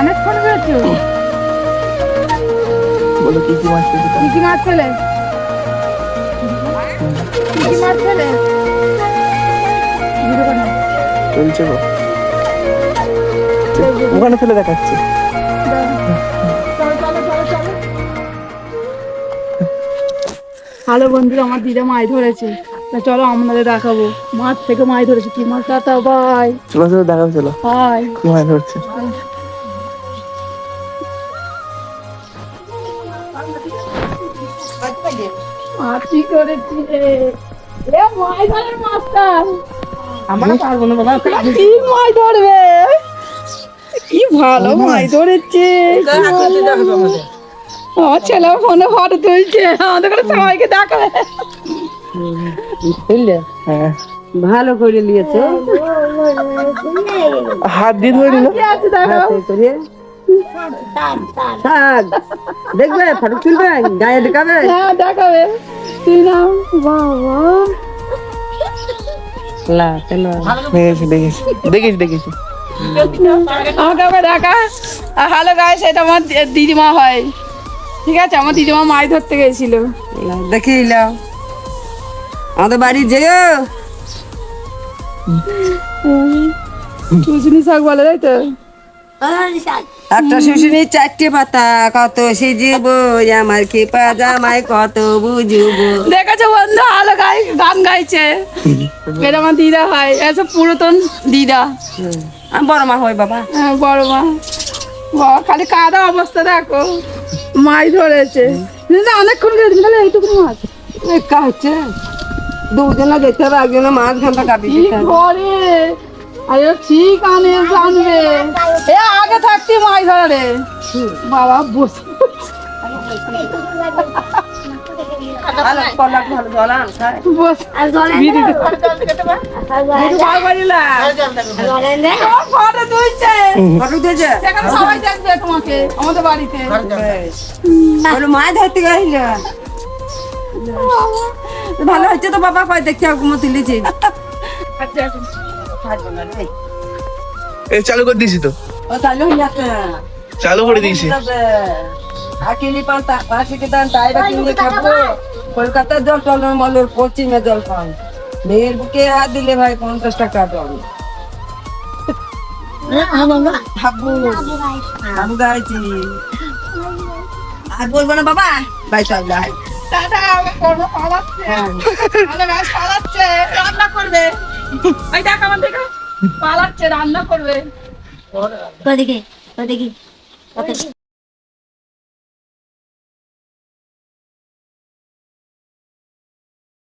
অনেকক্ষণ রয়েছে। বলো কি কি মাছ পেয়েছো? কি কি মাছ পেলে? কি কি মাছ পেলে? চলছে গো, ওখানে ফেলে দেখাচ্ছে। হ্যালো বন্ধুরা, আমার দিদা মাছ ধরেছে, চলো আমাদের দেখাবো মাছ থেকে মাছ ধরেছে। কি মাছ? Tata bye. চলো চলো দেখাবো, চলো হাই। কি মাছ ধরছে। কি করেছি রে? এ মাছ ধরার মাস্টার। আমরা পারবো না বাবা, কি মাছ ধরবে? কি ভালো মাছ ধরেছে। আমার ছেলে ফোনে ফটো তুলছে, আমাদের করে সবাইকে দেখাবে। হ্যাঁ, ভালো করে নিয়েছো, হাত দিয়ে ধরে নিল। কি আছে দেখো। থাক দেখবে, ফটো তুলবে, গায়ে দেখাবে। হ্যাঁ দেখাবে। তুই নাও বাবা। দেখেছি দেখেছি দেখেছি দেখেছি। আমাকে আবার দেখা। হ্যালো গাইস, এটা আমার দিদিমা হয়, ঠিক আছে? আমার দিদিমা মাছ ধরতে গেছিল। দেখি নাও, আমাদের বাড়ি যেও। শুশুনি শাক বলে, তাই তো? একটা শুশুনি 4টে পাতা, কত সিজিব আমার খেপা জামাই, কত বুঝবো। দেখেছো বন্ধু, হ্যালো গাই গান গাইছে। এটা আমার দিদা হয়, এসব পুরাতন দিদা। আমি বড় মা হই বাবা। হ্যাঁ, বড় মা। বাবা খালি কাদা অবস্থা দেখো, মাছ ধরেছে। দিদা অনেকক্ষণ গেছে, তাহলে এইটুকু মাছ একা হচ্ছে, দুজনে যেতে হবে, একজনে মাছ ঘন্টা কাটি কি করে? আরে ঠিক আনবে। এ আগে থাকতে মাছ ধরা রে বাবা, বসে বস। ফটো তুলছে, সেখানে সবাই দেখবে তোমাকে আমাদের বাড়িতে। মাছ ধরতে গেছিল, ভালো হচ্ছে তো বাবা, কয় দেখতে তুলেছি। এই চালু করে দিয়েছি তো, ও তাহলে হয়ে যাচ্ছে, চালু করে দিয়েছি। কলকাতার জল টল বলো, পশ্চিমে জল পান, মেয়ের বুকে হাত দিলে ভাই 50 টাকা জল। আমি গাইছি আর বলবো না বাবা, বাই চাইলে দাদা আমার কর্ম পালাচ্ছে, ভালো গাছ পালাচ্ছে, রান্না করবে। এই দেখ আমার দেখো, পালাচ্ছে, রান্না করবে। ওদিকে